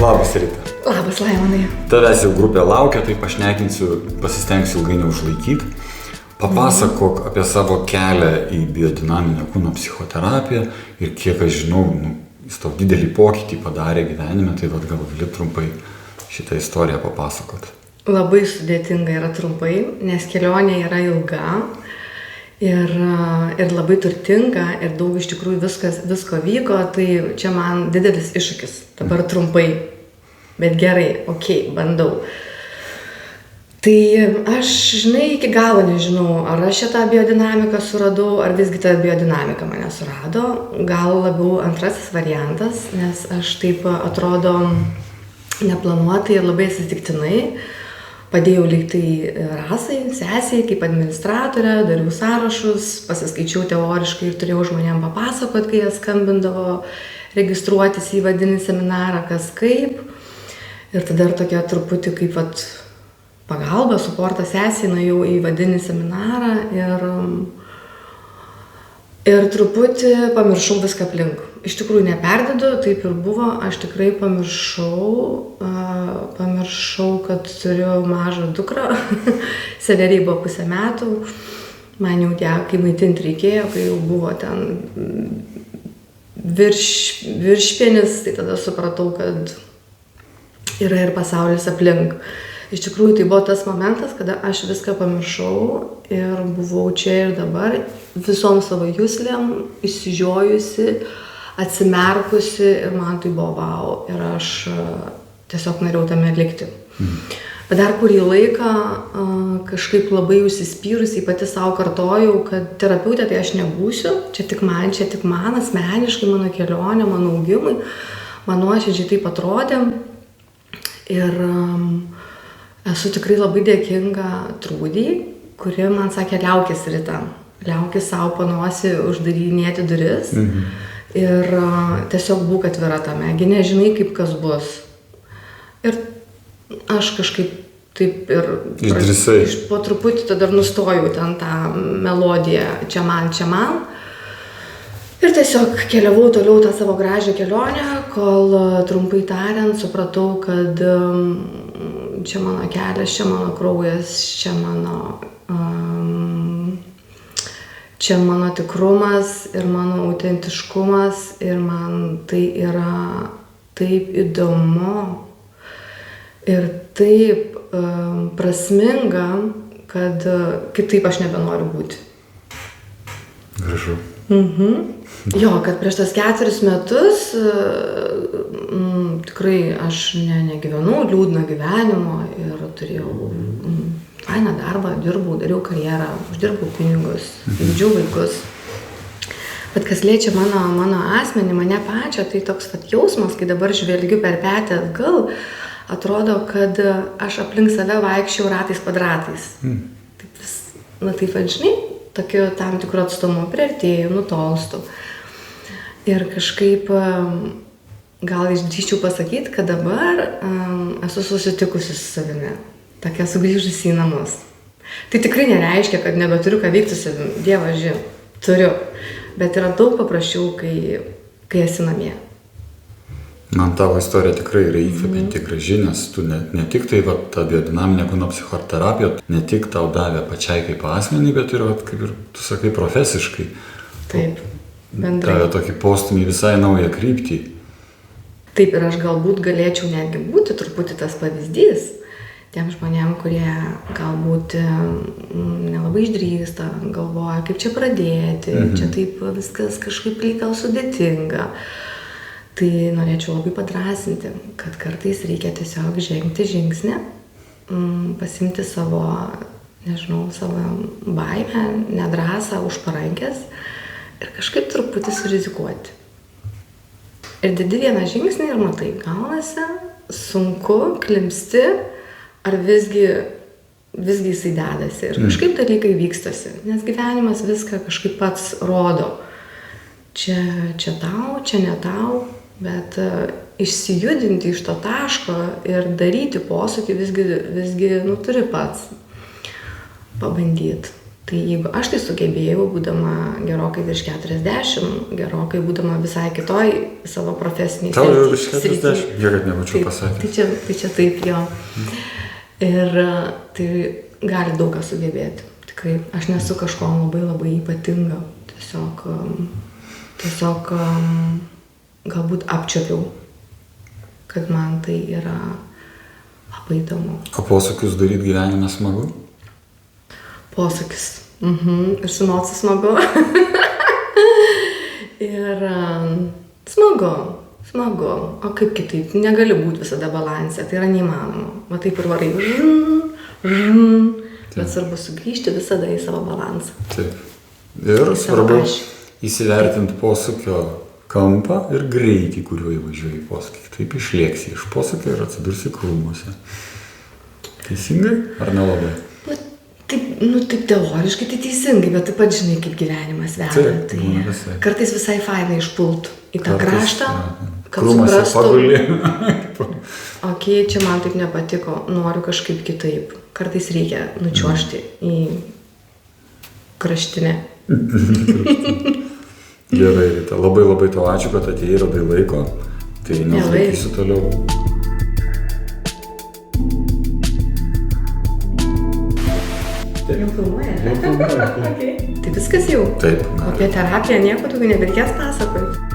Labas, Rita. Labas, Laimonai. Tavęs jau grupė laukia, tai pasistengsiu ilgai neužlaikyti. Papasakok apie savo kelią į biodinaminę kūno psichoterapiją ir kiek aš žinau, jis tau didelį pokytį padarė gyvenime, tai gal gali trumpai šitą istoriją papasakot. Labai sudėtinga yra trumpai, nes kelionė yra ilga ir labai turtinga ir daug iš tikrųjų visko vyko, tai čia man didelis iššūkis. Dabar trumpai, bet gerai, bandau. Tai aš, iki galo nežinau, ar aš šitą biodinamiką suradau, ar visgi ta biodinamika mane surado. Gal labiau antrasis variantas, nes aš taip atrodo neplanuotai ir labai atsitiktinai padėjau lygtai Rasai, sesiai, kaip administratorė, dariau sąrašus, pasiskaičiau teoriškai ir turėjau žmonėm papasakot, kai jie skambindavo registruotis į vadinį seminarą, kas kaip. Ir tada ir tokia truputį kaip pagalba, suportas sesiai, nuėjau į vadinį seminarą ir truputį pamiršau viską aplink. Iš tikrųjų neperdedu, taip ir buvo, aš tikrai pamiršau, kad turiu mažą dukrą, Severiai buvo 5 metų, man jau kai maitinti reikėjo, kai jau buvo ten viršpienis, tai tada supratau, kad yra ir pasaulis aplink. Iš tikrųjų, tai buvo tas momentas, kada aš viską pamiršau ir buvau čia ir dabar, visom savo juslėm, išsižiojusi, atsimerkusi ir man tai buvo vau. Ir aš tiesiog norėjau tame likti. Bet dar kurį laiką kažkaip labai užsispyrusiai pati savo kartojau, kad terapeutė tai aš nebūsiu, čia tik man asmeniškai, mano kelionė, mano augimai, man nuoširdžiai taip atrodė. Ir esu tikrai labai dėkinga Trūdijai, kuri man sakė, liaukis Rita, liaukis savo panosį uždarinėti duris ir tiesiog būk atvira tame, gi nežinai kaip kas bus. Ir aš kažkaip taip ir po truputį tada nustojau ten tą melodiją čia man. Ir tiesiog keliavau toliau tą savo gražią kelionę, kol trumpai tariant supratau, kad čia mano kelias, čia mano kraujas, čia mano tikrumas ir mano autentiškumas ir man tai yra taip įdomu ir taip prasminga, kad kitaip aš nebenoriu būti. Gražu. Jo, kad prieš tas 4 metus tikrai aš negyvenau liūdną gyvenimo ir turėjau fainą darbą, dirbau, dariau karjerą, uždirbau pinigus, gimdžiau vaikus. Bet kas liečia mano asmenį, mane pačią, tai toks jausmas, kai dabar žvelgiu per petį atgal, atrodo, kad aš aplink save vaikščiau ratais kvadratais. Taip žinai, tokiu tam tikru atstumu priartėju, nutolstu. Ir kažkaip gal išdrįsčiau pasakyti, kad dabar esu susitikusi su savimi, tokia sugrįžusi į namus. Tai tikrai nereiškia, kad nebeturiu ką veikti su savimi, dievaži, turiu, bet yra daug paprasčiau, kai esi namie. Man tavo istorija tikrai yra įkvepianti graži, nes tu ne tik tai ta biodinaminė kūno psichoterapija, ne tik tau davė pačiai kaip asmenį, bet ir, kaip ir tu sakai, profesiškai. Taip, bendrai. Davė tokį postumį visai naują kryptį. Taip, ir aš galbūt galėčiau netgi būti truputį tas pavyzdys tiem žmonėm, kurie galbūt nelabai išdrįsta, galvoja, kaip čia pradėti, čia taip viskas kažkaip gal sudėtinga. Tai norėčiau labai padrasinti, kad kartais reikia tiesiog žengti žingsnį, pasimti savo baimę, nedrąsą už parankės ir kažkaip truputį surizikuoti. Ir dedi vieną žingsnį ir matai, gaunasi, sunku, klimpsti, ar visgi jisai dedasi. Ir kažkaip dalykai vykstasi, nes gyvenimas viską kažkaip pats rodo. Čia tau, čia ne tau. Bet išsijudinti iš to taško ir daryti posūkį visgi turi pats pabandyti. Tai jeigu aš tai sugebėjau, būdama gerokai virš 40, gerokai būdama visai kitoj savo profesiniai Tau jau virš 40, gerai nebūčiau pasakęs. Tai čia taip jo. Ir tai gali daug ką sugebėti. Tikrai, aš nesu kažko labai ypatinga. Tiesiog galbūt apčiuopiau, kad man tai yra labai įdomu. O posūkius daryti gyvenime smagu? Posūkis. Ir su nocu smagu. Ir smagu. O kaip kitaip? Negali būti visada balanse, tai yra neįmanoma. Va taip ir varai. Bet svarbu sugrįžti visada į savo balansą. Taip. Ir svarbu įsivertinti posūkio kampą ir greitį, kuriuo įvažiuoji į posūkį. Taip išlėksi iš posūkio ir atsidursi krūmuose. Teisingai ar nelabai? Taip teoriškai tai teisingai, bet taip pat žinai, kaip gyvenimas veda. Tai kartais visai fainai išpult į tą kraštą, kad suprastum. Ok, čia man taip nepatiko, noriu kažkaip kitaip. Kartais reikia nučiuožti į kraštinę. Gerai, Rita, labai tau ačiū, kad atėjai, radai laiko. Tai neslaikysiu toliau. Jau filmuoja? Okay. Tai viskas jau? Taip. Apie terapiją nieko daugiau nebereikės pasakoti.